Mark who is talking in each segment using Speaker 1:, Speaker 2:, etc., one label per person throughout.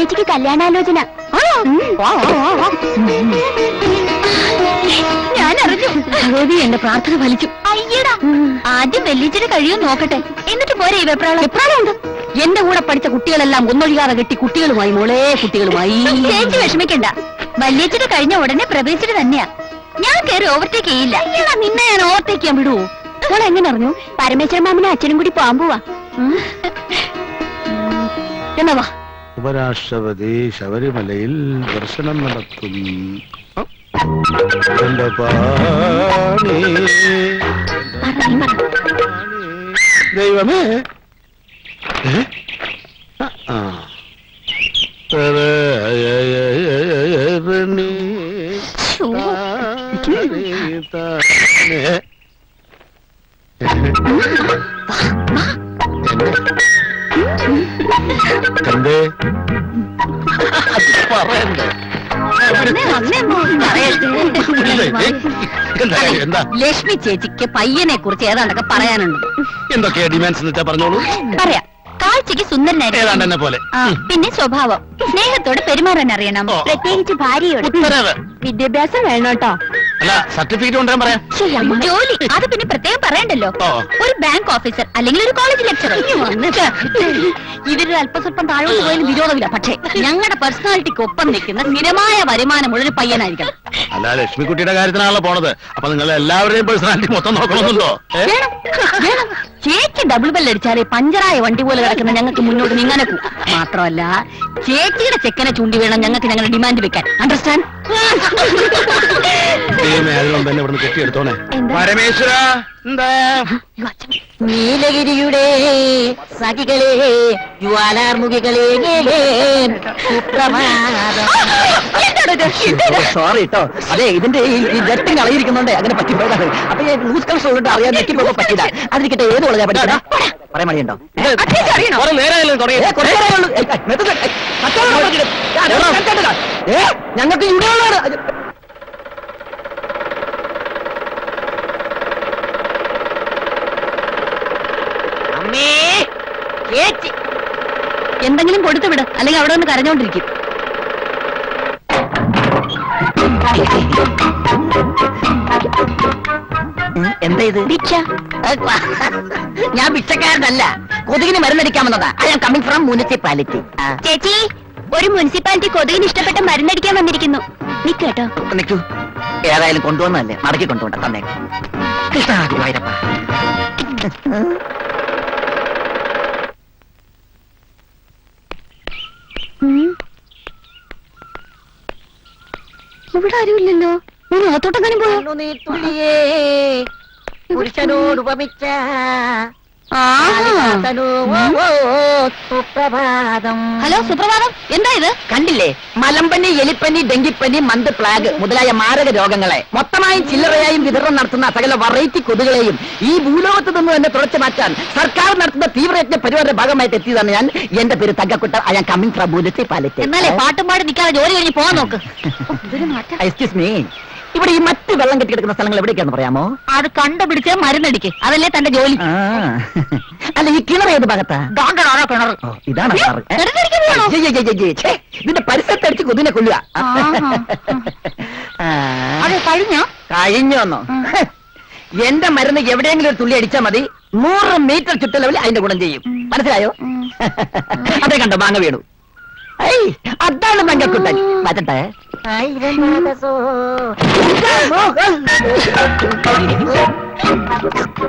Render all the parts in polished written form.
Speaker 1: വല്യേച്ചിക്ക് കല്യാണാലോചന. ഞാൻ അറിഞ്ഞു. ഭഗവതി എന്റെ പ്രാർത്ഥന ഫലിച്ചു. അയ്യടാ, ആദ്യം വല്യേച്ചിയുടെ കഴിയോ നോക്കട്ടെ, എന്നിട്ട് പോരെ ഈ വെപ്രാളം. വെപ്രാളമുണ്ട്. എന്റെ കൂടെ പഠിച്ച കുട്ടികളെല്ലാം ഒന്നൊഴിയാതെ കെട്ടി കുട്ടികളുമായി, മോളെ കുട്ടികളുമായി. ചേച്ചി വിഷമിക്കണ്ട, വല്യേച്ചിയുടെ കഴിഞ്ഞ ഉടനെ പ്രവേശിച്ചിട്ട് തന്നെയാ. ഞാൻ കയറി ഓവർടേക്ക് ചെയ്യില്ല. നിന്നെ ഞാൻ ഓവർടേക്ക് ചെയ്യാൻ വിടുവോ? മോളെ എങ്ങനെ അറിഞ്ഞു? പരമേശ്വരൻ മാമനും അച്ഛനും കൂടി പോവാൻ പോവാ. എന്നാ വാ.
Speaker 2: ഉപരാഷ്ട്രപതി ശബരിമലയിൽ ദർശനം നടത്തും. ദൈവമേ, എന്തേ പറയണ്ടേ?
Speaker 1: ലക്ഷ്മി ചേച്ചിക്ക് പയ്യനെ കുറിച്ച് ഏതാണ്ടൊക്കെ പറയാനുണ്ട്.
Speaker 2: എന്തൊക്കെയാ ഡിമാൻഡ്സ് എന്ന് വെച്ചാ പറഞ്ഞോളൂ.
Speaker 1: പറയാം. കാഴ്ചക്ക് സുന്ദരനായിരുന്നു,
Speaker 2: പോലെ.
Speaker 1: പിന്നെ സ്വഭാവം, സ്നേഹത്തോട് പെരുമാറാൻ അറിയണം, പ്രത്യേകിച്ച് ഭാര്യയോട്. വിദ്യാഭ്യാസം വേണം കേട്ടോ.
Speaker 2: അല്ല, സർട്ടിഫിക്കറ്റ് കൊണ്ടുവരാൻ പറയാം.
Speaker 1: ജോലി അത് പിന്നെ പ്രത്യേകം പറയണ്ടല്ലോ. ഒരു ബാങ്ക് ഓഫീസർ അല്ലെങ്കിൽ ഒരു കോളേജ് ലെക്ചറർ. ഇതിൽ അല്പസ്വല്പം താഴോട്ട് പോയാലും വിരോധമില്ല. പക്ഷേ ഞങ്ങളുടെ പേഴ്സണാലിറ്റിക്ക് ഒപ്പം നിൽക്കുന്ന സ്ഥിരമായ വരുമാനമുള്ള ഒരു പയ്യനായിരിക്കണം.
Speaker 2: അല്ല, ലക്ഷ്മിക്കുട്ടിയുടെ കാര്യത്തിനാണല്ലോ പോണത്. അപ്പൊ നിങ്ങൾ എല്ലാവരുടെയും പേഴ്സണാലിറ്റി മൊത്തം നോക്കണമെന്നുണ്ടോ?
Speaker 1: ചേച്ചി ഡബിൾ ബെല്ലടിച്ചാലേ പഞ്ചറായ വണ്ടി പോലെ കിടക്കുന്ന ഞങ്ങൾക്ക് മുന്നോട്ട് നീങ്ങാനെ പോകും. മാത്രമല്ല, ചേച്ചിയുടെ ചെക്കനെ ചൂണ്ടി വേണം ഞങ്ങൾക്ക് ഞങ്ങളുടെ ഡിമാൻഡ് വെക്കാൻ. അണ്ടർസ്റ്റാൻഡ്?
Speaker 2: കെട്ടിയെടുത്തോണേ. പരമേശ്വര,
Speaker 1: നീലഗിരിയുടെ സഖികളെ, ജ്വാലാർമുഖികളെ,
Speaker 3: സോറി കേട്ടോ. അതെ, ഇതിന്റെ ഈ ജെട്ടിങ് കളയിരിക്കുന്നുണ്ട്, അങ്ങനെ പറ്റിപ്പോയതാണ്. അപ്പൊ ന്യൂസ് കളക്ഷൻ അറിയാൻ നെറ്റിപ്പോ പറ്റില്ല. അതിരിക്കട്ടെ, ഏത് കോളേജാ പഠിക്കണ പറയാൻ മടിയുണ്ടോ? ഞങ്ങൾക്ക് ഇവിടെയുള്ളതാണ്.
Speaker 1: എന്തെങ്കിലും കൊടുത്തു വിട്, അല്ലെങ്കിൽ അവിടെ ഒന്ന് കരഞ്ഞോണ്ടിരിക്കും.
Speaker 3: എന്താ ഇത്?
Speaker 1: ഭിക്ഷ.
Speaker 3: ഞാൻ ഭിക്ഷക്കാരനല്ല, കൊതുകിന് മരുന്നടിക്കാമെന്നതാ. I am coming from municipality.
Speaker 1: ചേച്ചി, ഒരു മുനിസിപ്പാലിറ്റി കൊതുകിന് ഇഷ്ടപ്പെട്ട മരുന്നടിക്കാൻ വന്നിരിക്കുന്നു. നിക്കട്ടോ.
Speaker 3: നിൽക്കൂ. ഏതായാലും കൊണ്ടുവന്നല്ലേ, മടക്കി കൊണ്ടുപോണ്ട. തന്നെ കൃഷ്ണാതിവായിരപ്പ.
Speaker 1: ഇവിടെ ആരുമില്ലല്ലോ. അകത്തോട്ടെങ്ങാനും പോയോ?
Speaker 3: പുരുഷനോട് ഉപമിച്ച സുപ്രഭാതം.
Speaker 1: ഹലോ, സുപ്രഭാതം. എന്താ ഇത്?
Speaker 3: കണ്ടില്ലേ? മലമ്പനി, എലിപ്പനി, ഡെങ്കിപ്പനി, മന്ത്, പ്ലാഗ് മുതലായ മാരക രോഗങ്ങളെ മൊത്തമായും ചില്ലറയായും വിതരണം നടത്തുന്ന സകല വെറൈറ്റി കൊതുകളെയും ഈ ഭൂലോകത്ത് നിന്ന് തന്നെ തുടച്ചു മാറ്റാൻ സർക്കാർ നടത്തുന്ന തീവ്രയജ്ഞ പരിപാടിയുടെ ഭാഗമായിട്ട് എത്തിയതാണ് ഞാൻ. എന്റെ പേര് Thankakkutta. I am coming from municipality.
Speaker 1: എന്നാലേ പാട്ടും പാടി നിൽക്കാതെ ജോലി കഴിഞ്ഞ് പോകാൻ നോക്ക്.
Speaker 3: എക്സ്ക്യൂസ് മീ, ഇവിടെ ഈ മറ്റ് വെള്ളം കെട്ടിക്കിടക്കുന്ന സ്ഥലങ്ങൾ എവിടേക്കാന്ന് പറയാമോ?
Speaker 1: അത് കണ്ടുപിടിച്ച് മരുന്നടിക്ക്. അതല്ലേ തന്റെ ജോലി.
Speaker 3: അല്ല, ഈ കിണർ ഏത് ഭാഗത്താ?
Speaker 1: കിണർ
Speaker 3: ഇതാണ്. ഇതിന്റെ പരിസരത്ത് അടിച്ച് കൊതിനെ കൊല്ലുക. കഴിഞ്ഞോന്നോ? എന്റെ മരുന്ന് എവിടെയെങ്കിലും ഒരു തുള്ളി അടിച്ചാൽ മതി, 100 മീറ്റർ ചുറ്റളവിൽ അതിന്റെ ഗുണം ചെയ്യും. മനസ്സിലായോ? അതേ കണ്ടോ, മാങ്ങ വീണു. അതാണ് തങ്കക്കുട്ടൻ. മാറ്റട്ടെ.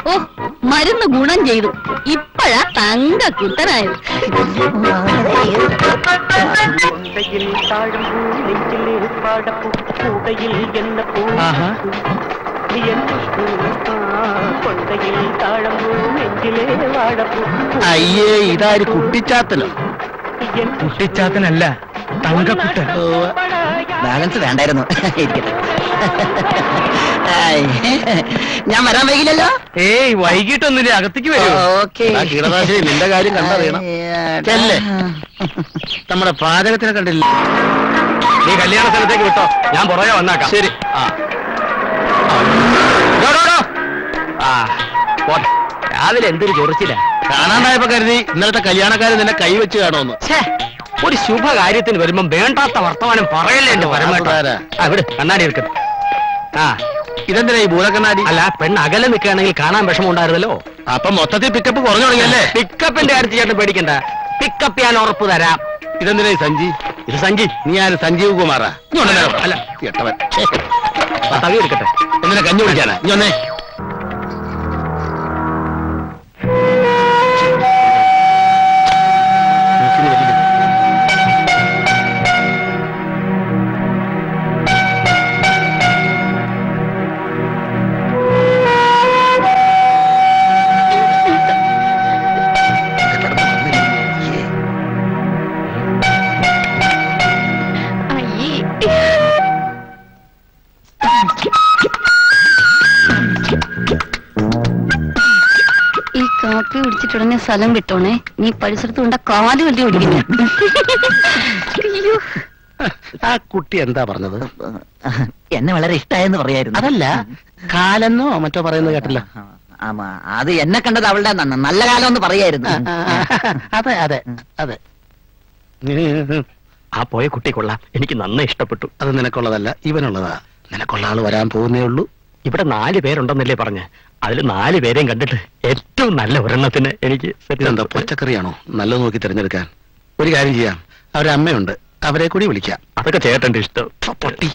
Speaker 1: ഓ, മരുന്ന് ഗുണം ചെയ്തു. ഇപ്പഴാ തങ്കക്കുട്ടനായത്.
Speaker 2: അയ്യേ, ഇതാര് കുട്ടിച്ചാത്തനോ?
Speaker 4: കുട്ടിച്ചാത്തനല്ല, തങ്കക്കുട്ടൻ.
Speaker 3: ബാലൻസ് വേണ്ടായിരുന്നു. ഞാൻ വരാൻ വൈകില്ലല്ലോ.
Speaker 4: ഏയ്, വൈകിട്ടൊന്നുമില്ല, അകത്തേക്ക് വരും.
Speaker 3: ഓക്കെ.
Speaker 2: കീടനാശിനി, നിന്റെ കാര്യം കണ്ടറിയണം. ചെല്ലേ, നമ്മുടെ പാചകത്തിനെ കണ്ടില്ല.
Speaker 4: നീ കല്യാണ സ്ഥലത്തേക്ക് വിട്ടോ, ഞാൻ പുറകെ വന്നാക്കാം.
Speaker 2: ശരി.
Speaker 4: പോട്ടെ. രാവിലെ എന്തൊരു ചൊറിച്ചില്ല.
Speaker 2: കാണാണ്ടായപ്പോ കരുതി ഇന്നലത്തെ കല്യാണക്കാരൻ നിന്നെ കൈവച്ച് കാണുമെന്ന്.
Speaker 4: ഒരു ശുഭകാര്യത്തിന് വരുമ്പം വേണ്ടാത്ത വർത്തമാനം പറയല്ലേ എന്റെ പരമേട്ട. ആ വിട്, കണ്ണാടി എടുക്ക. ആ
Speaker 2: ഇതെന്തിനാ ഈ ഭൂതക്കണ്ണാടി?
Speaker 4: അല്ല, പെണ്ണ് അകലെ നിൽക്കുകയാണെങ്കിൽ കാണാൻ വിഷമം ഉണ്ടായിരുന്നല്ലോ.
Speaker 2: അപ്പൊ മൊത്തത്തിൽ പിക്കപ്പ് കുറഞ്ഞു തുടങ്ങിയല്ലേ?
Speaker 4: പിക്കപ്പിന്റെ കാര്യത്തിൽ ചേട്ടൻ പേടിക്കണ്ട, പിക്കപ്പ് ഞാൻ ഉറപ്പ് തരാം.
Speaker 2: ഇതെന്തിനാ ഈ സഞ്ജി?
Speaker 4: ഇത് സഞ്ജി.
Speaker 2: നീ ആര്? സഞ്ജീവ് കുമാറാ?
Speaker 4: അല്ല,
Speaker 2: കേട്ടവൻ.
Speaker 4: തവി എടുക്കട്ടെ.
Speaker 2: എന്തിനാ കഞ്ഞി കുടിക്കാനാ? നീ ഒന്നേ.
Speaker 1: ഈ കാപ്പി കുടിച്ചിട്ടുടനെ സ്ഥലം വിട്ടോണേ. നീ പരിസരത്ത് കൊണ്ട കാല് വലിയ ഓടിക്കുന്നു.
Speaker 2: ആ കുട്ടി എന്താ പറഞ്ഞത്?
Speaker 3: എന്നെ വളരെ ഇഷ്ടായെന്ന് പറയായിരുന്നു.
Speaker 2: അതല്ല, കാലെന്നോ മറ്റോ പറയുന്നത് കേട്ടില്ല.
Speaker 3: ആമാ, അത് എന്നെ കണ്ടത് അവളുടെ നല്ല കാലം എന്ന് പറയായിരുന്നു.
Speaker 2: അതെ അതെ അതെ.
Speaker 4: ആ പോയ കുട്ടി കൊള്ളാം, എനിക്ക് നന്നായി ഇഷ്ടപ്പെട്ടു.
Speaker 2: അത് നിനക്കുള്ളതല്ല, ഇവനുള്ളതാ. നിനക്കുള്ള ആള് വരാൻ പോകുന്നേ ഉള്ളൂ.
Speaker 4: ഇവിടെ 4 പേരുണ്ടെന്നല്ലേ പറഞ്ഞ്, അതിൽ 4 പേരെയും കണ്ടിട്ട് ഏറ്റവും നല്ല ഒരെണ്ണത്തിന് എനിക്ക്
Speaker 2: ഇതെന്താ പച്ചക്കറിയാണോ? നല്ലത് നോക്കി തിരഞ്ഞെടുക്കാൻ. ഒരു കാര്യം ചെയ്യാം, അവരമ്മയുണ്ട്, അവരെ കൂടി വിളിക്കാം.
Speaker 4: അതൊക്കെ ചേട്ടന്റെ ഇഷ്ടം.
Speaker 2: പൊട്ടി.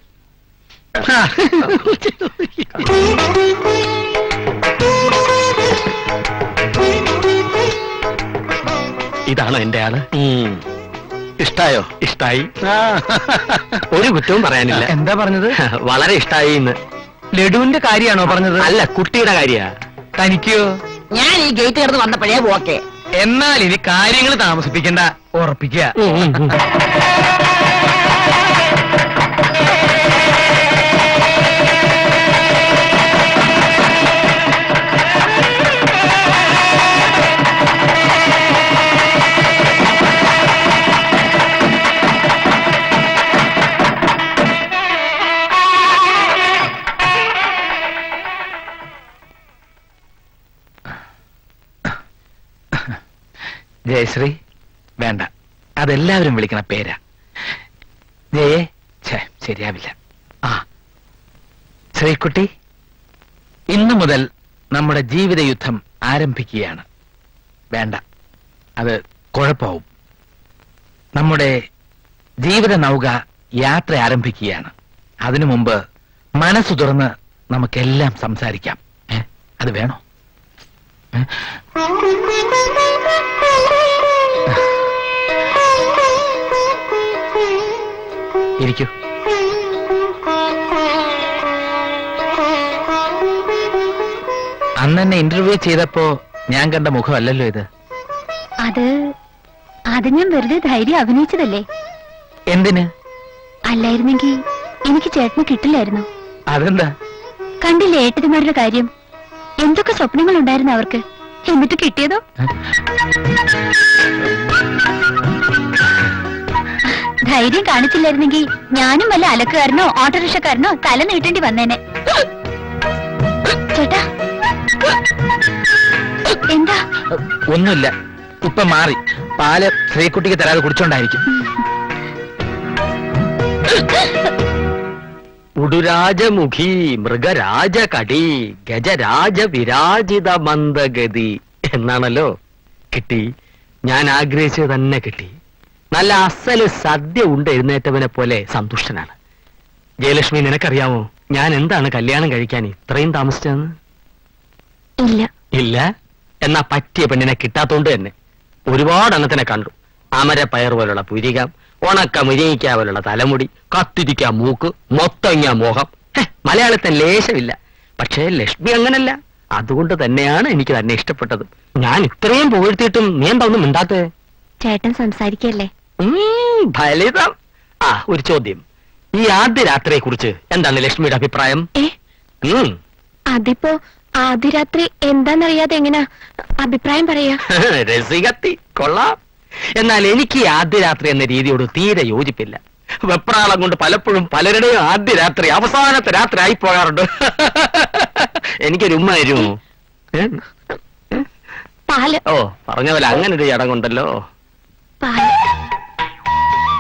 Speaker 4: ഇതാണോ എന്റെ ആള്?
Speaker 2: ഇഷ്ടായോ?
Speaker 4: ഇഷ്ടായി. ഒരു കുറ്റവും പറയാനില്ല.
Speaker 3: എന്താ പറഞ്ഞത്?
Speaker 4: വളരെ ഇഷ്ടായി എന്ന്.
Speaker 3: ലഡുവിന്റെ കാര്യമാണോ പറഞ്ഞത്?
Speaker 4: അല്ല, കുട്ടിയുടെ കാര്യ.
Speaker 3: തനിക്കോ? ഞാൻ ഈ ഗേറ്റ് കടന്ന് വന്നപ്പോഴേ ഓക്കെ. എന്നാൽ ഇനി കാര്യങ്ങൾ താമസിപ്പിക്കണ്ട, ഉറപ്പിക്കുക. ജയശ്രീ വേണ്ട, അതെല്ലാവരും വിളിക്കണ പേരാ. ജയേ ശരിയാവില്ല. ആ ശ്രീകുട്ടി, ഇന്നു മുതൽ നമ്മുടെ ജീവിത യുദ്ധം ആരംഭിക്കുകയാണ്. വേണ്ട, അത് കുഴപ്പമാവും. നമ്മുടെ ജീവിത നൗക യാത്ര ആരംഭിക്കുകയാണ്. അതിനു മുമ്പ് മനസ്സു തുറന്ന് നമുക്കെല്ലാം സംസാരിക്കാം. അത് വേണോ? ഇരിക്കൂ. അന്ന് എന്നെ ഇന്റർവ്യൂ ചെയ്തപ്പോ ഞാൻ കണ്ട മുഖമല്ലല്ലോ ഇത്.
Speaker 1: അത് ഞാൻ വെറുതെ ധൈര്യം അഭിനയിച്ചതല്ലേ.
Speaker 3: എന്തിന്?
Speaker 1: അല്ലായിരുന്നെങ്കിൽ എനിക്ക് ചേട്ടന് കിട്ടില്ലായിരുന്നു.
Speaker 3: അതെന്താ?
Speaker 1: കണ്ടില്ലേ ഏട്ടന്മാരുടെ കാര്യം, എന്തൊക്കെ സ്വപ്നങ്ങൾ ഉണ്ടായിരുന്നു അവർക്ക്, എന്നിട്ട് കിട്ടിയതോ? ധൈര്യം കാണിച്ചില്ലായിരുന്നെങ്കിൽ ഞാനും വല്ല അലക്കുകാരനോ ഓട്ടോറിക്ഷക്കാരനോ തല നീട്ടേണ്ടി വന്നേനെ. ചേട്ടാ എന്താ?
Speaker 3: ഒന്നുമില്ല, ഇപ്പൊ മാറി. പാല് ശ്രീകുട്ടിക്ക് തരാതെ കുടിച്ചോണ്ടായിരിക്കും.
Speaker 4: ഉടുരാജമുഖി മൃഗരാജകടി ഗജരാജ വിരാജിത മന്ദഗതി എന്നാണല്ലോ. കിട്ടി, ഞാൻ ആഗ്രഹിച്ചത് തന്നെ കിട്ടി. നല്ല അസല് സദ്യ ഉണ്ട് എഴുന്നേറ്റവനെ പോലെ സന്തുഷ്ടനാണ്. ജയലക്ഷ്മി, നിനക്കറിയാമോ ഞാൻ എന്താണ് കല്യാണം കഴിക്കാൻ ഇത്രയും താമസിച്ചതെന്ന്?
Speaker 1: ഇല്ല.
Speaker 4: ഇല്ല? എന്നാ പറ്റിയ പെണ്ണിനെ കിട്ടാത്തോണ്ട് തന്നെ. ഒരുപാട് എണ്ണത്തിനെ കണ്ടു. അമര പയർ പോലുള്ള പുരികം, ഉണക്ക മുരിങ്ങിക്ക പോലുള്ള തലമുടി, കത്തിരിക്ക മൂക്ക്, മൊത്തങ്ങ മോഹം. മലയാളത്തിൽ ലേശമില്ല. പക്ഷേ ലക്ഷ്മി അങ്ങനല്ല. അതുകൊണ്ട് തന്നെയാണ് എനിക്ക് തന്നെ ഇഷ്ടപ്പെട്ടത്. ഞാൻ ഇത്രയും പുകഴ്ത്തിയിട്ടും നീ എന്താ ഒന്നും മിണ്ടാത്തേ?
Speaker 1: ചേട്ടൻ സംസാരിക്കല്ലേ?
Speaker 4: ഫലിതം. ആ, ഒരു ചോദ്യം. ഈ ആദ്യ രാത്രിയെ കുറിച്ച് എന്താണ് ലക്ഷ്മിയുടെ അഭിപ്രായം?
Speaker 1: അതിപ്പോ ആദ്യ രാത്രി എന്താന്നറിയാതെ എങ്ങനാ അഭിപ്രായം പറയാ?
Speaker 4: രസികത്തി, കൊള്ളാം. എന്നാൽ എനിക്ക് ഈ ആദ്യ രാത്രി എന്ന രീതിയോട് തീരെ യോജിപ്പില്ല. വെപ്രാളം കൊണ്ട് പലപ്പോഴും പലരുടെയും ആദ്യ രാത്രി അവസാനത്തെ രാത്രി ആയി പോകാറുണ്ട്. എനിക്കൊരു ഉമ്മ തരുമോ?
Speaker 1: പാല്.
Speaker 4: ഓ, പറഞ്ഞ പോലെ അങ്ങനെ ഒരു ചടങ്ങുണ്ടല്ലോ.
Speaker 1: പാല്.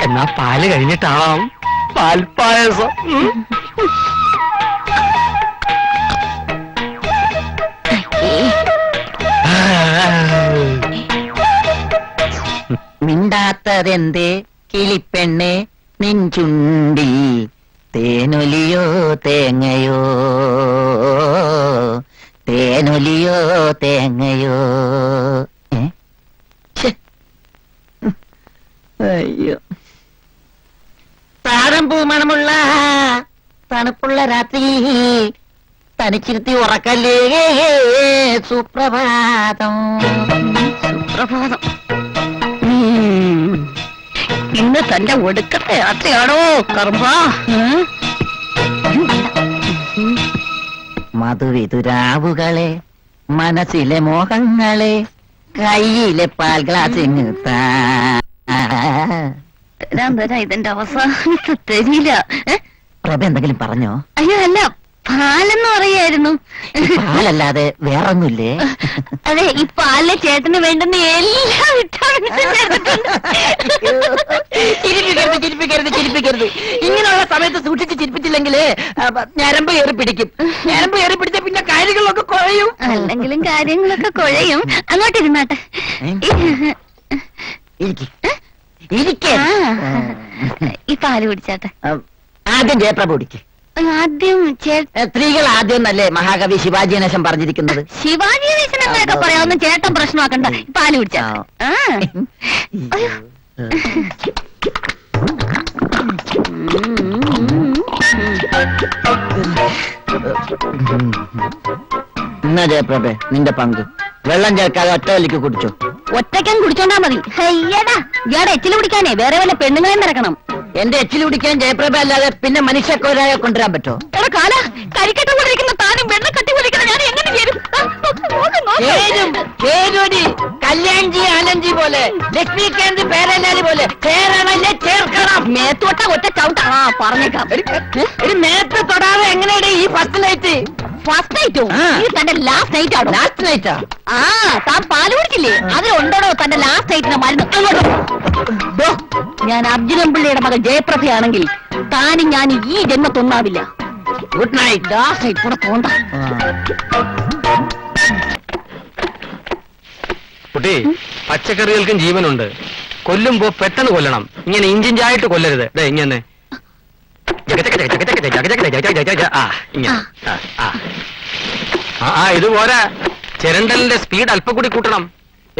Speaker 4: എന്നാ പാല് കഴിഞ്ഞിട്ടാവാം പാൽപ്പായസം.
Speaker 3: മിണ്ടാത്തതെന്തേ കിളിപ്പെണ്ണെ നെഞ്ചുണ്ടി തേനൊലിയോ തേങ്ങയോ തേനൊലിയോ തേങ്ങയോ. അയ്യോ, താരം പൂമണമുള്ള തണുപ്പുള്ള രാത്രി തനിച്ചിരുത്തി ഉറക്കല്ലേ സുപ്രഭാതം.
Speaker 1: സുപ്രഭാതം. ഇന്ന് തന്റെ ഒടുക്കത്തെ യാത്രയാണോ കർമ്മ?
Speaker 3: മധുവിതുരാവുകളെ മനസ്സിലെ മോഹങ്ങളെ കയ്യിലെ പാൽ ഗ്ലാസ്
Speaker 1: തരാൻ തരാ ഇതിന്റെ അവസാനത്തെ തരില്ല.
Speaker 3: പ്രഭ എന്തെങ്കിലും പറഞ്ഞോ?
Speaker 1: അയ്യോ അല്ല, പാലെന്ന് പറയായിരുന്നു.
Speaker 3: പാലല്ലാതെ വേറൊന്നുമില്ലേ?
Speaker 1: അതെ, ഈ പാലിലെ ചേട്ടന് വേണ്ടുന്ന എല്ലാ വിറ്റാമിൻസും ചേർത്തിട്ടുണ്ട്.
Speaker 3: ചിരിപ്പിക്കരുത്. ഇങ്ങനെയുള്ള സമയത്ത് സൂക്ഷിച്ച് ചിരിപ്പിച്ചില്ലെങ്കിൽ ഞരമ്പ് കയറി പിടിക്കും. ഞരമ്പ് കയറി പിടിച്ച പിന്നെ കാര്യങ്ങളൊക്കെ കുഴയും.
Speaker 1: അല്ലെങ്കിലും കാര്യങ്ങളൊക്കെ കുഴയും. അങ്ങോട്ടിരുന്നാട്ടെ. ഈ പാല് കുടിച്ചാട്ടെ.
Speaker 3: ആദ്യം ജയപ്രഭ കുടിക്ക്.
Speaker 1: ആദ്യം
Speaker 3: സ്ത്രീകൾ ആദ്യം എന്നല്ലേ മഹാകവി ശിവാജി ഗണേശൻ പറഞ്ഞിരിക്കുന്നത്?
Speaker 1: ശിവാജി ഗണേശനൊക്കെ പറയാവുന്ന ചേട്ടൻ പ്രശ്നമാക്കണ്ട. പാല് കുടിച്ചാ.
Speaker 3: എന്നാ ജയപ്രഭേ നിന്റെ പങ്ക്. വെള്ളം ചേർക്കാതെ ഒറ്റ വലിക്ക് കുടിച്ചോ.
Speaker 1: ഒറ്റയ്ക്കും കുടിച്ചോണ്ടാ മതി. അയ്യടാ, ഇയാടെ എച്ചില് കുടിക്കാനേ വേറെ വല്ല പെണ്ണുങ്ങളെ നിറക്കണം.
Speaker 3: എന്റെ എച്ചിൽ കുടിക്കാൻ ജയപ്രഭ അല്ലാതെ പിന്നെ മനുഷ്യക്കോരായ കൊണ്ടുവരാൻ പറ്റോ?
Speaker 1: എടാ കാല, കരിക്കട്ട കൊണ്ടിരിക്കുന്ന താനും വെണ്ണ കട്ടി കൊണ്ടിരിക്കുന്ന ഞാൻ എങ്ങനെ ചേരും?
Speaker 3: കല്യാൺജി ആനന്ദ്ജി പോലെ ലക്ഷ്മികാന്ത് പേരല്ലാലി പോലെ ചേരണല്ലേ ചേർക്കണം.
Speaker 1: മേത്തോട്ട ഒറ്റ ചവിട്ട. പറഞ്ഞേക്കാം.
Speaker 3: ഒരു മേത്ത് തൊടാതെ എങ്ങനെയാണ് ഈ ഫസ്റ്റ് നൈറ്റ്?
Speaker 1: ഫസ്റ്റ് നൈറ്റോ? ഇത് തന്റെ ലാസ്റ്റ് നൈറ്റ് ആണോ?
Speaker 3: ലാസ്റ്റ് നൈറ്റാ?
Speaker 1: ആ, താൻ പാല് കുടിച്ചില്ലേ? അതിലുണ്ടോ തന്റെ ലാസ്റ്റ് നൈറ്റിന്റെ മരുന്ന്? അങ്ങോട്ടോ. ഞാൻ അർജുനൻ പിള്ളയുടെ മകൾ ജയപ്രഭയാണെങ്കിൽ താനും ഞാൻ ഈ ജന്മത്തൊന്നാവില്ല.
Speaker 3: Good night.
Speaker 1: ലാസ്റ്റ് നൈറ്റ് കൂടെ തോണ്ട.
Speaker 4: കുട്ടി, പച്ചക്കറികൾക്കും ജീവനുണ്ട്. കൊല്ലുമ്പോ പെട്ടെന്ന് കൊല്ലണം. ഇങ്ങനെ ഇഞ്ചിഞ്ചായിട്ട് കൊല്ലരുത്. ഇങ്ങനെ ഇത് പോരാ. ചിരണ്ടലിന്റെ സ്പീഡ് അല്പം കൂടി കൂട്ടണം.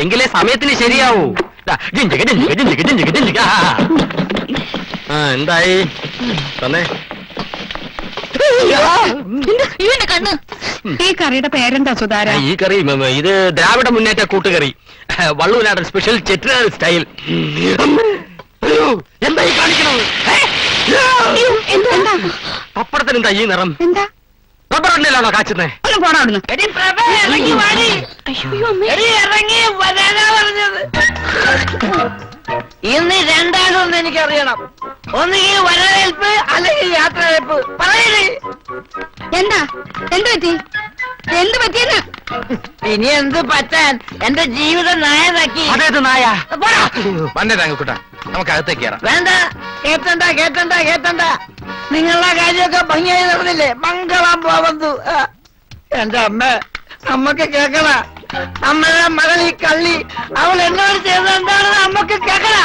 Speaker 4: എങ്കിലേ സമയത്തിന് ശരിയാവൂ. എന്തായി തന്നെ?
Speaker 1: ഇവന്റെ കണ്ണ്.
Speaker 5: ഈ കറിയുടെ പേരെന്താ സുധാര?
Speaker 4: ഈ കറി ഇത് ദ്രാവിഡ മുന്നേറ്റ കൂട്ടുകറി. വള്ളൂനാടൻ സ്പെഷ്യൽ ചെട്ടിനാട് സ്റ്റൈൽ. എന്തായി കാണിക്കണത്?
Speaker 5: എന്താ
Speaker 4: പപ്പടത്തിനെന്താ ഈ നിറം?
Speaker 5: എന്താ
Speaker 4: റബ്ബർ എണ്ണയിലാണോ കാച്ചുന്നേ?
Speaker 5: ഒന്ന് പോടാ അവിടുന്ന്.
Speaker 3: ഇന്ന് രണ്ടാമതൊന്ന് എനിക്കറിയണം. ഒന്ന് ഈ വരവേൽപ്പ് അല്ലെങ്കിൽ യാത്രവേൽപ്പ്. പറയണേ
Speaker 5: എന്താ എന്ത് പറ്റി? എന്ത് പറ്റിയെന്ന്?
Speaker 3: ഇനി എന്ത് പറ്റാൻ? എന്റെ ജീവിതം നായനാക്കി.
Speaker 4: അതേത് നായ?
Speaker 2: പണ്ടേ താങ്കൂട്ട നമുക്ക് അകത്തേക്ക് കയറാം.
Speaker 3: വേണ്ട, കേട്ടണ്ട. നിങ്ങളുടെ കാര്യമൊക്കെ ഭംഗിയായി നടന്നില്ലേ? മംഗളം പോവന്തു. എന്റെ അമ്മക്ക് കേക്കണ. അമ്മയുടെ മകൾ ഈ കള്ളി അവൾ എന്നോട് ചെയ്തത് എന്താണെന്ന് അമ്മക്ക് കേക്കണ.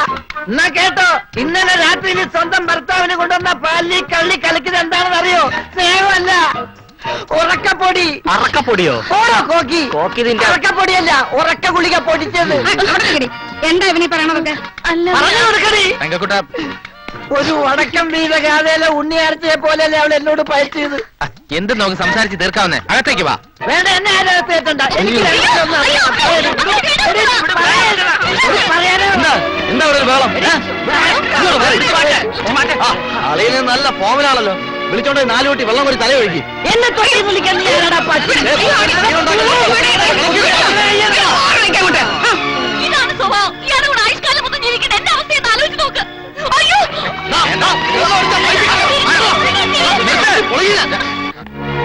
Speaker 3: എന്നാ കേട്ടോ, ഇന്നലെ രാത്രി സ്വന്തം ഭർത്താവിന് കൊണ്ടുവന്ന പാലി കള്ളി കളിക്കുന്നത് എന്താണെന്ന് അറിയോ? സ്നേഹമല്ല, ഉറക്കപ്പൊടി.
Speaker 4: അറക്കപ്പൊടിയോ?
Speaker 3: ഓടോ കോക്കി.
Speaker 4: കോക്കിതിന്റെ
Speaker 3: ഉറക്കപ്പൊടിയല്ല, ഉറക്ക ഗുളിക പൊടിച്ചത്.
Speaker 5: എന്താ ഇവനീ പറയണതൊക്കെ?
Speaker 3: പറഞ്ഞു കൊടുക്കണേ.
Speaker 2: താങ്കൂട്ട
Speaker 3: ഒരു വടക്കം വീത ഗാഥയിലെ ഉണ്ണിയാർച്ചയെ പോലെയല്ലേ അവൾ എന്നോട് പയറ്റിയത്.
Speaker 2: എന്ത് നമുക്ക് സംസാരിച്ച് തീർക്കാവുന്നേ? അകത്തേക്ക് വാ.
Speaker 3: വേണ്ട, എന്നെ ആരോഗ്യത്തേറ്റണ്ട. എനിക്ക്
Speaker 4: എന്താ ഒരു വേളം? അളിയിൽ നല്ല പോവലാണല്ലോ. വിളിച്ചോണ്ട് 4 കൂട്ടി വെള്ളം കൂടി തല ഒഴുകി.
Speaker 3: എന്നെ തൊഴിൽ വിളിക്കാൻ നീ ആരാടാ പട്ടി?
Speaker 1: ഇതാണ് സ്വഭാവം. ഇയാളുടെ കൂടെ ആയുഷ്കാലം മൊത്തം ജീവിക്കുന്ന എന്റെ അവസ്ഥയെന്ന് ആലോചിച്ച് നോക്ക്. അയ്യോ,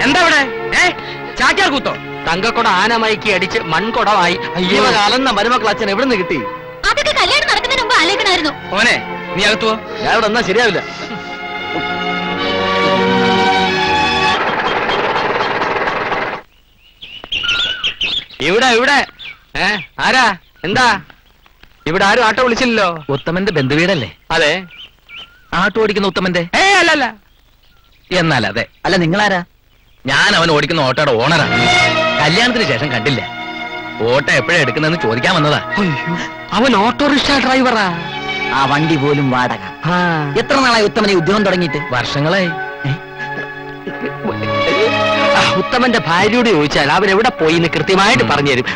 Speaker 4: എന്താ ഇവിടെ? ചാക്യാർ കൂത്തോ? തങ്കക്കൊട ആനമയക്കി അടിച്ച് മൺകൊടമായി. അയ്യോ, കാലന്ന മരുമക്കൾ അച്ഛൻ എവിടെ നിന്ന് കിട്ടി?
Speaker 1: അതൊക്കെ കല്യാണം നടക്കുന്നതിന് മുമ്പ് ആലോചിക്കണമായിരുന്നു.
Speaker 2: മോനെ, നീ അകത്തുവോ, ഞാൻ ഇവിടെ വന്നാ ശരിയാവില്ല.
Speaker 4: ഇവിടെ ആരാ എന്താ? ഇവിടെ ആരും ആട്ടോ വിളിച്ചില്ലല്ലോ.
Speaker 2: ഉത്തമന്റെ ബന്ധുവീടല്ലേ?
Speaker 4: അതെ.
Speaker 2: ആട്ടോ ഓടിക്കുന്ന ഉത്തമന്റെ?
Speaker 4: അല്ലല്ല.
Speaker 2: എന്നാൽ അതെ.
Speaker 3: അല്ല നിങ്ങളാരാ?
Speaker 2: ഞാൻ അവൻ ഓടിക്കുന്ന ഓട്ടോയുടെ ഓണറാണ്. കല്യാണത്തിന് ശേഷം കണ്ടില്ല. ഓട്ടോ എപ്പോഴാ എടുക്കുന്നതെന്ന് ചോദിക്കാൻ വന്നതാ.
Speaker 4: അവൻ ഓട്ടോറിക്ഷ ഡ്രൈവറാ.
Speaker 3: ആ വണ്ടി പോലും വാടക. എത്ര നാളായി ഉത്തമനെ ഉദ്യോഗം തുടങ്ങിയിട്ട്?
Speaker 2: വർഷങ്ങളായി.
Speaker 4: ഉത്തമന്റെ ഭാര്യയോട് ചോദിച്ചാൽ അവൻ എവിടെ പോയി എന്ന് കൃത്യമായിട്ട് പറഞ്ഞു തരും.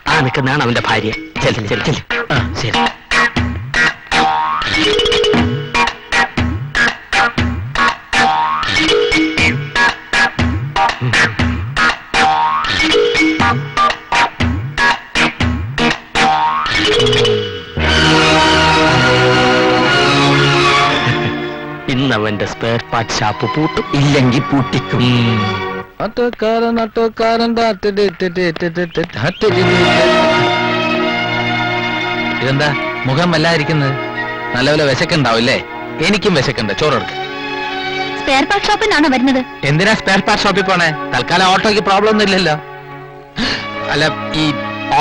Speaker 4: ആ നിൽക്കുന്നതാണ് അവന്റെ ഭാര്യ. ചെല്ല് ചെല്ല് ചെല്ല്. ശരി. ഇന്നവന്റെ സ്പെയർ പാർട്ട് ഷാപ്പ് പൂട്ടും,
Speaker 3: ഇല്ലെങ്കിൽ പൂട്ടിക്കും.
Speaker 2: ഇതെന്താ മുഖം വല്ലാതിരിക്കുന്നത്? നല്ലപോലെ വിശക്കുണ്ടാവില്ലേ? എനിക്കും വിശക്കുണ്ട്. ചോറെടുക്ക.
Speaker 1: സ്പെയർ പാർട്ട് ഷോപ്പിൽ നിന്നാണോ വരുന്നത്?
Speaker 2: എന്തിനാ സ്പെയർ പാർട്ട് ഷോപ്പിൽ പോണേ? തൽക്കാലം ഓട്ടോയ്ക്ക് പ്രോബ്ലം ഒന്നും ഇല്ലല്ലോ. അല്ല, ഈ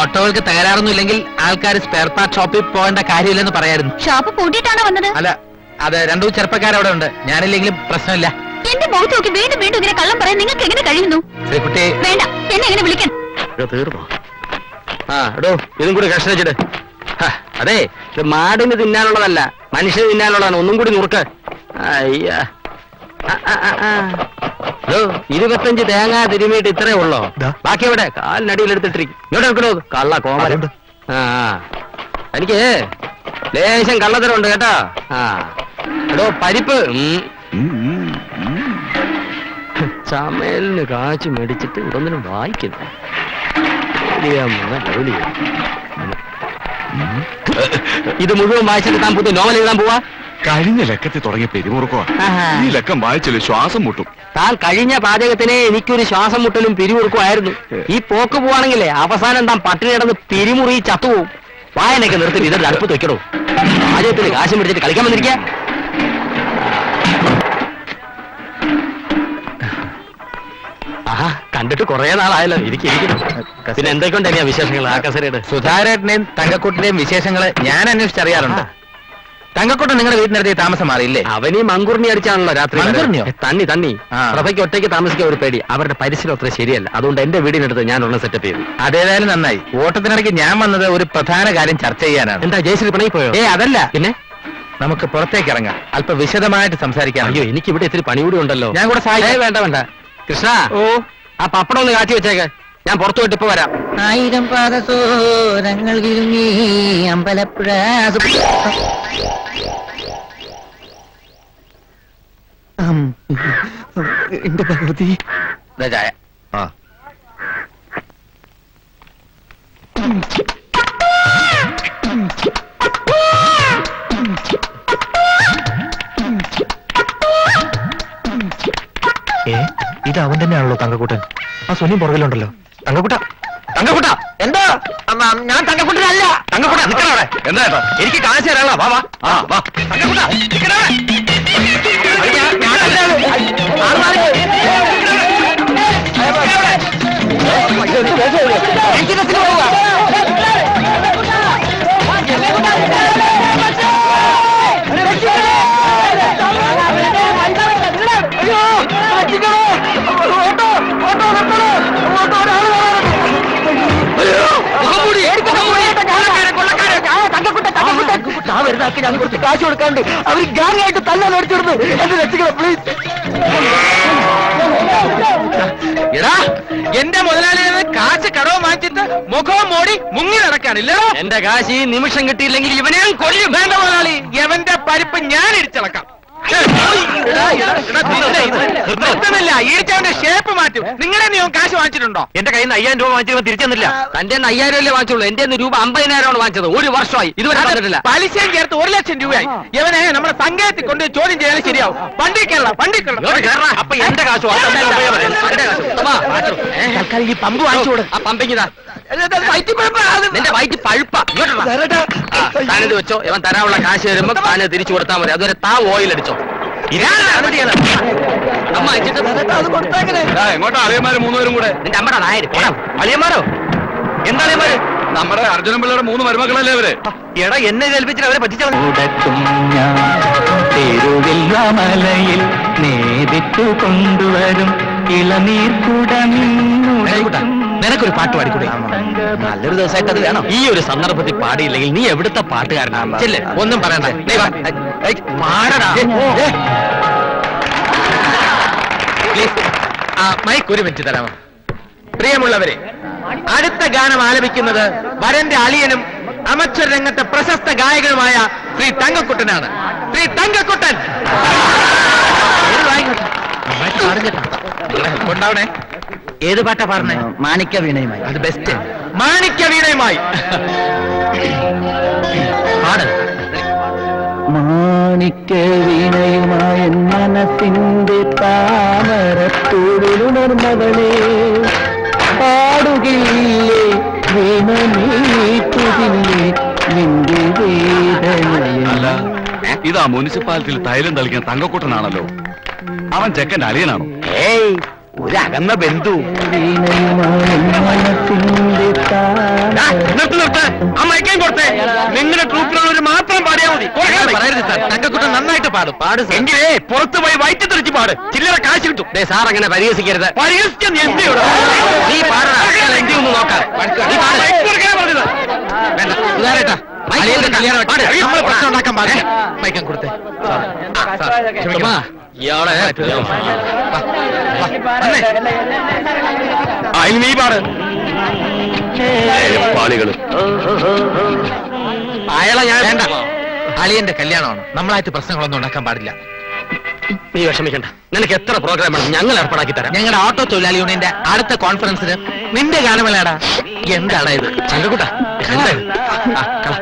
Speaker 2: ഓട്ടോകൾക്ക് തകരാറൊന്നും ഇല്ലെങ്കിൽ ആൾക്കാർ സ്പെയർ പാർട്ട് ഷോപ്പിൽ പോകേണ്ട കാര്യമില്ലെന്ന് പറയായിരുന്നു.
Speaker 1: ഷോപ്പ് പൂട്ടിയിട്ടാണോ വന്നത്?
Speaker 2: അല്ല, അത് രണ്ടു ചെറുപ്പക്കാരവിടെ ഉണ്ട്. ഞാനില്ലെങ്കിലും പ്രശ്നമില്ല.
Speaker 1: എന്റെ മുഖത്ത് നോക്കി വീണ്ടും വീണ്ടും ഇങ്ങനെ കള്ളം പറയാൻ നിങ്ങൾക്ക് എങ്ങനെ കഴിയുന്നു?
Speaker 2: ശ്രീകുട്ടി,
Speaker 1: വേണ്ട, എന്നെ എങ്ങനെ വിളിക്കാൻ?
Speaker 4: തീർന്നോ? എടോ ഇതും കൂടി കഷ്ണം വെച്ചിട്ട്. അതെ, ഇത് മാടിന് തിന്നാനുള്ളതല്ല, മനുഷ്യന് തിന്നാനുള്ളതാണ്. ഒന്നും കൂടി നുറുക്ക്. അയ്യാ, 25 തേങ്ങ തിരുമിയിട്ട് ഇത്രേ ഉള്ളോ? ബാക്കി എവിടെ? കാലിനടിയിലെടുത്തിട്ടിരിക്കും. ഇങ്ങോട്ട് എടുക്കണോ? കള്ള കോമരം. എനിക്ക് ലേശം കള്ളത്തരമുണ്ട് കേട്ടോ. എടോ പരിപ്പ് ചമയലിന് കാച്ചു മേടിച്ചിട്ട് ഇതൊന്നിനും വായിക്കുന്നു. ഇത് മുഴുവൻ വായിച്ചിട്ട് താൻ പുതിയ നോവൽ എഴുതാൻ പോവാ?
Speaker 6: കഴിഞ്ഞ ലക്കത്തിൽ തുടങ്ങിയ പിരിമുറുക്കോ ഈ ലക്കം വായിച്ചല്ലോ ശ്വാസം മുട്ടും.
Speaker 4: താൻ കഴിഞ്ഞ പാചകത്തിനെ എനിക്കൊരു ശ്വാസം മുട്ടലും പിരിമുറുക്കുമായിരുന്നു. ഈ പോക്ക് പോവാണെങ്കിലേ അവസാനം താൻ പട്ടിണി കിടന്ന് പിരിമുറി ചത്തുപോകും. വായനൊക്കെ നിർത്തി ഇതിന്റെ അടുപ്പത്ത് വെക്കണോ? പാചകത്തിന് കാശ് മേടിച്ചിട്ട് കളിക്കാൻ വന്നിരിക്കുക. ആഹാ, കണ്ടിട്ട് കുറെ നാളായല്ലോ. ഇരിക്കുന്നു. പിന്നെ എന്തൊക്കെയുണ്ട് ഇനിയാ വിശേഷങ്ങൾ? ആ കസരയുടെ
Speaker 2: സുധാരേട്ടനെയും തങ്കക്കുട്ടിന്റെയും വിശേഷങ്ങള് ഞാൻ അന്വേഷിച്ചറിയാറുണ്ട്. തങ്കക്കുട്ടൻ നിങ്ങളുടെ വീട്ടിനടുത്ത് താമസം മാറിയില്ലേ?
Speaker 4: അവനീ മങ്കുർണി അടിച്ചാണല്ലോ രാത്രി.
Speaker 2: മങ്കുർണിയോ?
Speaker 4: തണ്ണി. പ്രഭയ്ക്ക് ഒറ്റയ്ക്ക് താമസിക്കാൻ ഒരു പേടി. അവരുടെ പരിസരം അത്ര ശരിയല്ല. അതുകൊണ്ട് എന്റെ വീടിനടുത്ത് ഞാൻ ഒന്ന് സെറ്റപ്പ് ചെയ്തു.
Speaker 2: അതേതായാലും നന്നായി. ഓട്ടത്തിനിടയ്ക്ക് ഞാൻ വന്നത് ഒരു പ്രധാന കാര്യം ചർച്ച ചെയ്യാനാണ്.
Speaker 4: എന്താ ജയശ്രീ പണി പോയോ?
Speaker 2: അതല്ല,
Speaker 4: പിന്നെ
Speaker 2: നമുക്ക് പുറത്തേക്ക് ഇറങ്ങാം, അല്പം വിശദമായിട്ട് സംസാരിക്കാം.
Speaker 4: അയ്യോ, എനിക്ക് ഇവിടെ ഇത്തിരി പണി കൂടി ഉണ്ടല്ലോ.
Speaker 2: ഞാൻ കൂടെ സഹായിക്കാം.
Speaker 4: വേണ്ട കൃഷ്ണ, ആ പപ്പടം ഒന്ന് കാച്ചി വെച്ചേക്ക്. ഞാൻ പുറത്തു പോയിട്ട് ഇപ്പൊ വരാം.
Speaker 3: 1000 പാദസോരങ്ങൾ വിരുങ്ങി അമ്പലപ്പുഴ.
Speaker 2: എന്റെ ഭഗവതി, ചായ.
Speaker 6: ഇത് അവൻ തന്നെയാണല്ലോ തങ്കക്കൂട്ടൻ. ആ സുനി പുറകിലുണ്ടല്ലോ. തങ്കക്കൂട്ട
Speaker 2: എന്താ? ഞാൻ തങ്കക്കുട്ടനല്ല.
Speaker 6: തങ്കക്കൂട്ട നിൽക്കണവിടെ. എന്താ കേട്ടോ? എനിക്ക് കാശ് തരാനുള്ള. വാ വാ വാ തങ്കക്കൂട്ട നിൽക്കണവിടെ.
Speaker 3: ഞാൻ കുറച്ച് കാശ് കൊടുക്കാണ്ട് അവർ ഗാങ്ങായിട്ട് തന്നെ മേടിച്ചിടുന്നു. എന്റെ രക്ഷിക്കണം പ്ലീസ്.
Speaker 2: എടാ, എന്റെ മുതലാളിയെ കാശ് കടവ് മാറ്റിട്ട് മുഖവും മോടി മുങ്ങി നടക്കാണില്ലോ.
Speaker 4: എന്റെ കാശ് ഈ നിമിഷം കിട്ടിയില്ലെങ്കിൽ ഇവനെ കൊല്ലും.
Speaker 2: വേണ്ട മുതലാളി, എവന്റെ പരിപ്പ് ഞാൻ ഇടിച്ചിളക്കാം. നിർത്തുന്നില്ല, ഈടിച്ചവന്റെ ഷേപ്പ് മാറ്റും. നിങ്ങളെ നീ കാശ് വാങ്ങിച്ചിട്ടുണ്ടോ?
Speaker 6: എന്റെ കയ്യിൽ നിന്ന് 5000 രൂപ വാങ്ങിച്ചവൻ തിരിച്ചെന്നില്ല.
Speaker 4: തന്റെ 5000 അല്ലേ വാങ്ങിച്ചുള്ളൂ, എന്റെ രൂപ 50,000 വാങ്ങിച്ചത്. ഒരു വർഷമായി ഇതുവരെ തന്നിട്ടില്ല.
Speaker 2: പലിശയും ചേർത്ത് 1,00,000 രൂപയായി. ഇവനെ നമ്മുടെ സംഘത്തിൽ കൊണ്ട് ചോദ്യം ചെയ്യാൻ ശരിയാവും. വണ്ടി കയറണം.
Speaker 6: അപ്പൊ എന്റെ കാശ്
Speaker 2: തൽക്കാലം ഈ പമ്പ് വാങ്ങിച്ചോട്.
Speaker 4: ആ പമ്പിങ്ങിതാ നിന്റെ വയറ്റ് പഴുപ്പാ. താനിത് വെച്ചോ, ഇവൻ തരാനുള്ള കാശ് വരുമ്പോ താന് തിരിച്ചു കൊടുത്താൽ മതി. അതുവരെ താ ഓയിൽ അടിച്ചോ. അമ്മ അയച്ചിട്ട്
Speaker 6: എങ്ങോട്ടാ അളിയന്മാര് 3 പേരും കൂടെ?
Speaker 4: നിന്റെ അമ്മയുടെ നായര്
Speaker 6: അളിയന്മാരോ? എന്താ അളിയന്മാര്? നമ്മുടെ അർജുനൻ പിള്ളയുടെ 3 മരുമക്കളല്ലേ അവര്? എടാ എന്നെ ഏൽപ്പിച്ചിട്ട് അവരെ പറ്റിച്ചു.
Speaker 7: മലയിൽ നേരിട്ടു കൊണ്ടുവരും ഇളനീർ
Speaker 2: നിനക്കൊരു പാട്ട് പാടിക്കൂടെ?
Speaker 6: നല്ലൊരു ദിവസമായിട്ട് അത് വേണം.
Speaker 4: ഈ ഒരു സന്ദർഭത്തിൽ പാടിയില്ലെങ്കിൽ നീ എവിടുത്തെ പാട്ടുകാരനാണ്?
Speaker 2: ചെല്ല്, ഒന്നും പറയണ്ട. നീ വാ.
Speaker 4: പാടടാ.
Speaker 2: മൈക്ക് ഒരു മിനിറ്റ് തരാമോ? പ്രിയമുള്ളവരെ, അടുത്ത ഗാനം ആലപിക്കുന്നത് വരന്റെ അളിയനും അമച്ചർ രംഗത്തെ പ്രശസ്ത ഗായകനുമായ ശ്രീ തങ്കക്കുട്ടനാണ്. ശ്രീ തങ്കക്കുട്ടൻ കൊണ്ടാവണേ. ഏത് പാട്ടാ പാടണേ?
Speaker 3: മാണിക്യ വീണയുമായി.
Speaker 2: അത് ബെസ്റ്റ്. മാണിക്യ വീണയുമായി പാട്.
Speaker 7: മാണിക്യ വീണയുമായ മനസ്സിന്റെ താമരത്തൂരിലുണർന്നവളെ പാടുകയില്ലേ വീണ നീട്ടുകില്ലേ നിന്റെ വേദനയല്ല.
Speaker 6: ഇതാ മുനിസിപ്പാലിറ്റിയിൽ തൈലം തളിക്കാൻ തങ്കക്കൂട്ടനാണല്ലോ. അവൻ ചെക്കന്റെ അളിയനാണോ?
Speaker 2: ഏയ്, ഒരു അകന്ന ബന്ധു.
Speaker 7: വീണയുമായ മനസ്സിന്റെ
Speaker 2: നിർത്ത്. ആ മയക്കാൻ കൊടുത്തേ. നിങ്ങളുടെ ട്രൂപ്പിലുള്ളവർ മാത്രം പാടിയാൽ മതി. പറയരുത് സാർ, തങ്കക്കുട്ടൻ നന്നായിട്ട് പാടും. എങ്കിലേ പുറത്തു പോയി വയറ്റി തെറിച്ച് പാട്. ചില്ലറ കാശ് കിട്ടും.
Speaker 4: സാർ അങ്ങനെ പരിഹസിക്കരുത്.
Speaker 2: പരിഹസിക്കാൻ എന്തിയോട്?
Speaker 4: നീ പാടടാ, എന്തി ഒന്ന് നോക്കാം. നീ പാട്.
Speaker 2: വേണ്ട, സുധാരേട്ടാ, അളിയന്റെ കല്യാണം നമ്മൾ പ്രശ്നം ഉണ്ടാക്കാൻ പാടില്ല. മയക്കാൻ കൊടുത്തേ.
Speaker 4: ഉമ്മാ, ഇയാളെ
Speaker 6: അതിന് നീ പാട്. പാളികള്
Speaker 2: അയാളെ ഞാൻ വേണ്ട. അളിയന്റെ കല്യാണമാണ്, നമ്മളായിട്ട് പ്രശ്നങ്ങളൊന്നും ഉണ്ടാക്കാൻ പാടില്ല.
Speaker 4: നീ വിഷമിക്കണ്ട. നിനക്ക് എത്ര പ്രോഗ്രാം വേണം ഞങ്ങൾ ഏർപ്പാടാക്കി തരാം.
Speaker 2: ഞങ്ങളുടെ ഓട്ടോ തൊഴിലാളി യൂണിയന്റെ അടുത്ത കോൺഫറൻസിന് നിന്റെ ഗാനമേളാടാ. എന്താടാ ഇത്?
Speaker 4: ചങ്കക്കുട്ട എന്താ ഇത്? ആ, കള.